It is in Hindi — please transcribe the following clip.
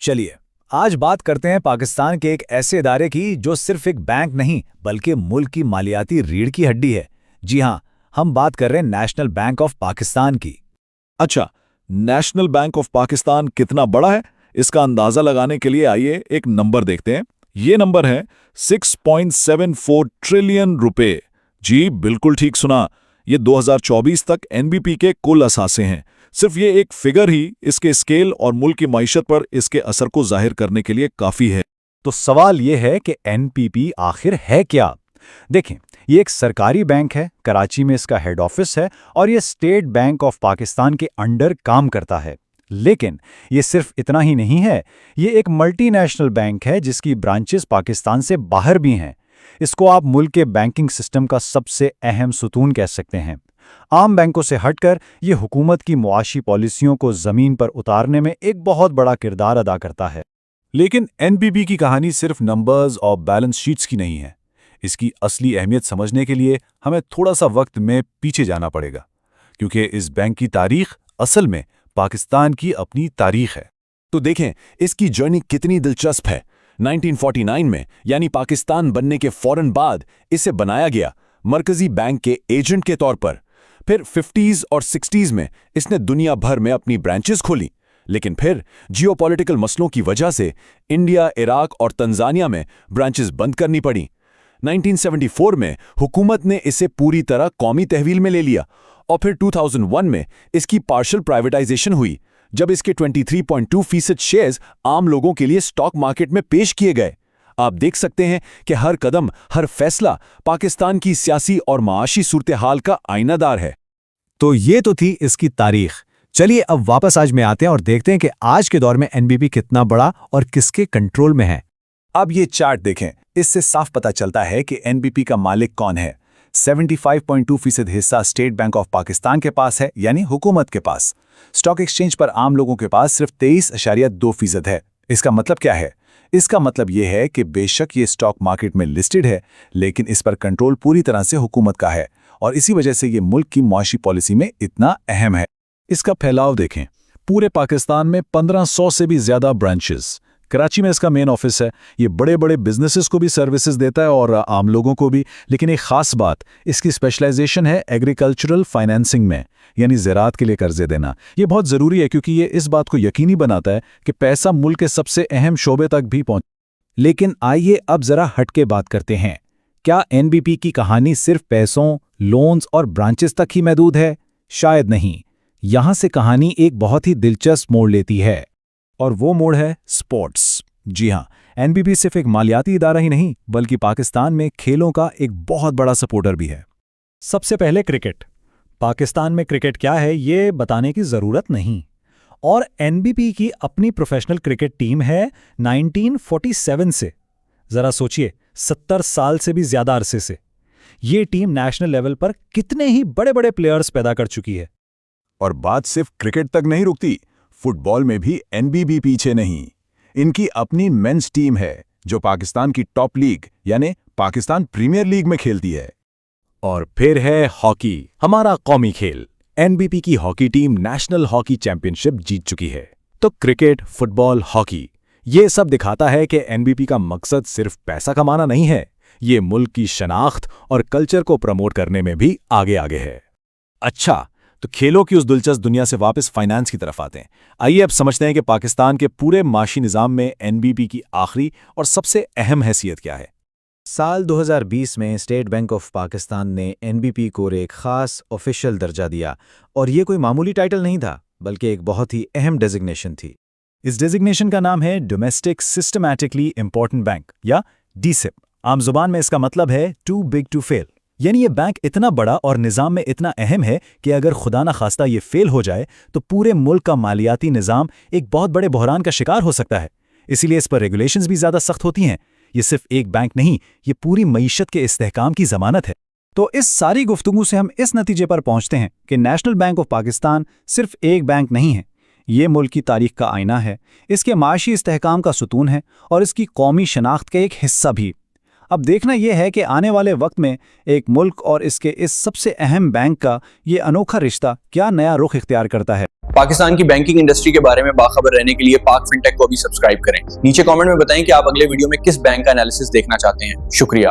चलिए आज बात करते हैं पाकिस्तान के एक ऐसे इदारे की जो सिर्फ एक बैंक नहीं बल्कि मुल्क की मालियाती रीढ़ की हड्डी है। जी हाँ, हम बात कर रहे हैं नेशनल बैंक ऑफ पाकिस्तान की। अच्छा, नेशनल बैंक ऑफ पाकिस्तान कितना बड़ा है, इसका अंदाजा लगाने के लिए आइए एक नंबर देखते हैं। ये नंबर है 6.74 ट्रिलियन रुपए। जी बिल्कुल ठीक सुना, ये 2024 तक एनबीपी के कुल असासे हैं। सिर्फ ये एक फिगर ही इसके स्केल और मुल्क की मईशत पर इसके असर को जाहिर करने के लिए काफी है। तो सवाल ये है कि एनपीपी आखिर है क्या? देखें, ये एक सरकारी बैंक है, कराची में इसका हेड ऑफिस है और ये स्टेट बैंक ऑफ पाकिस्तान के अंडर काम करता है। लेकिन ये सिर्फ इतना ही नहीं है, ये एक मल्टीनेशनल बैंक है जिसकी ब्रांचेस पाकिस्तान से बाहर भी हैं। इसको आप मुल्क के बैंकिंग सिस्टम का सबसे अहम सुतून कह सकते हैं। आम बैंकों से हटकर ये हुकूमत की मुआशी पॉलिसियों को जमीन पर उतारने में एक बहुत बड़ा किरदार अदा करता है। लेकिन एनबीपी की कहानी सिर्फ नंबर्स और बैलेंस शीट्स की नहीं है। इसकी असली अहमियत समझने के लिए हमें थोड़ा सा वक्त में पीछे जाना पड़ेगा, क्योंकि इस बैंक की तारीख असल में पाकिस्तान की अपनी तारीख है। तो देखें इसकी जर्नी कितनी दिलचस्प है। 1949 में यानी पाकिस्तान बनने के फौरन बाद इसे बनाया गया मरकजी बैंक के एजेंट के तौर पर। फिर 50s और 60s में इसने दुनिया भर में अपनी ब्रांचेस खोली, लेकिन फिर जियोपॉलिटिकल मसलों की वजह से इंडिया, इराक और तंजानिया में ब्रांचेस बंद करनी पड़ी। 1974 में हुकूमत ने इसे पूरी तरह कौमी तहवील में ले लिया और फिर 2001 में इसकी पार्शियल प्राइवेटाइजेशन हुई, जब इसके 23.2% शेयर्स आम लोगों के लिए स्टॉक मार्केट में पेश किए गए। आप देख सकते हैं कि हर कदम, हर फैसला पाकिस्तान की सियासी और माशी सूरत हाल का आईनादार है। तो ये तो थी इसकी तारीख। चलिए अब वापस आज में आते हैं और देखते हैं कि आज के दौर में एनबीपी कितना बड़ा और किसके कंट्रोल में है। अब ये चार्ट देखें, इससे साफ पता चलता है कि एनबीपी का मालिक कौन है। 75.2% हिस्सा स्टेट बैंक ऑफ पाकिस्तान के पास है, यानी हुकूमत के पास। स्टॉक एक्सचेंज पर आम लोगों के पास सिर्फ 23.2% है। इसका मतलब क्या है? इसका मतलब यह है कि बेशक ये स्टॉक मार्केट में लिस्टेड है, लेकिन इस पर कंट्रोल पूरी तरह से हुकूमत का है और इसी वजह से ये मुल्क की मुआशी पॉलिसी में इतना अहम है। इसका फैलाव देखें, पूरे पाकिस्तान में 1500 से भी ज्यादा ब्रांचेस। कराची में इसका मेन ऑफिस है। ये बड़े बड़े बिजनेसेस को भी सर्विसेज देता है और आम लोगों को भी। लेकिन एक खास बात, इसकी स्पेशलाइजेशन है एग्रीकल्चरल फाइनेंसिंग में, यानी ज़राअत के लिए कर्जे देना। ये बहुत ज़रूरी है क्योंकि ये इस बात को यकीनी बनाता है कि पैसा मुल्क के सबसे अहम शोबे तक भी पहुंचे। लेकिन आइए अब ज़रा हट के बात करते हैं। क्या एनबीपी की कहानी सिर्फ पैसों, लोन्स और ब्रांचेस तक ही महदूद है? शायद नहीं। यहां से कहानी एक बहुत ही दिलचस्प मोड़ लेती है, और वो मोड़ है स्पोर्ट्स। जी हाँ, एनबीपी सिर्फ एक मालियाती इदारा ही नहीं बल्कि पाकिस्तान में खेलों का एक बहुत बड़ा सपोर्टर भी है। सबसे पहले क्रिकेट। पाकिस्तान में क्रिकेट क्या है ये बताने की ज़रूरत नहीं, और एनबीपी की अपनी प्रोफेशनल क्रिकेट टीम है 1947 से। ज़रा सोचिए, 70 साल से भी ज़्यादा अरसे से ये टीम नेशनल लेवल पर कितने ही बड़े बड़े प्लेयर्स पैदा कर चुकी है। और बात सिर्फ क्रिकेट तक नहीं रुकती, फुटबॉल में भी एनबीपी पीछे नहीं। इनकी अपनी मेंस टीम है जो पाकिस्तान की टॉप लीग यानी पाकिस्तान प्रीमियर लीग में खेलती है। और फिर है हॉकी, हमारा कौमी खेल। एनबीपी की hockey team national hockey championship जीत चुकी है। तो क्रिकेट, फुटबॉल, हॉकी, ये सब दिखाता है कि एनबीपी का मकसद सिर्फ पैसा कमाना नहीं है, ये मुल्क की शनाख्त और कल्चर को प्रमोट करने में भी आगे आगे है। अच्छा, तो खेलों की उस दिलचस्प दुनिया से वापस फाइनेंस की तरफ आते हैं। आइए अब समझते हैं कि पाकिस्तान के पूरे माशी निज़ाम में एनबीपी की आखिरी और सबसे अहम हैसियत क्या है। साल 2020 में स्टेट बैंक ऑफ पाकिस्तान ने एनबीपी को एक खास ऑफिशियल दर्जा दिया, और ये कोई मामूली टाइटल नहीं था बल्कि एक बहुत ही अहम डेजिग्नेशन थी। इस डेजिग्नेशन का नाम है डोमेस्टिक सिस्टमैटिकली इंपॉर्टेंट बैंक या डीसिप। आम जुबान में इसका मतलब है टू बिग टू फेल, यानी ये बैंक इतना बड़ा और निज़ाम में इतना अहम है कि अगर खुदा न खास्ता ये फेल हो जाए तो पूरे मुल्क का मालियाती निज़ाम एक बहुत बड़े बहरान का शिकार हो सकता है। इसीलिए इस पर रेगुलेशंस भी ज़्यादा सख्त होती हैं। ये सिर्फ एक बैंक नहीं, ये पूरी मईशत के इस्तेहकाम की ज़मानत है। तो इस सारी गुफ्तगू से हम इस नतीजे पर पहुंचते हैं कि नेशनल बैंक ऑफ पाकिस्तान सिर्फ एक बैंक नहीं है, ये मुल्क की तारीख का आईना है, इसके माशी इस्तेहकाम का सुतून है और इसकी कौमी शनाख्त का एक हिस्सा भी। अब देखना यह है कि आने वाले वक्त में एक मुल्क और इसके इस सबसे अहम बैंक का ये अनोखा रिश्ता क्या नया रुख इख्तियार करता है। पाकिस्तान की बैंकिंग इंडस्ट्री के बारे में बाखबर रहने के लिए पाक फिनटेक को भी सब्सक्राइब करें। नीचे कमेंट में बताएं कि आप अगले वीडियो में किस बैंक का एनालिसिस देखना चाहते हैं। शुक्रिया।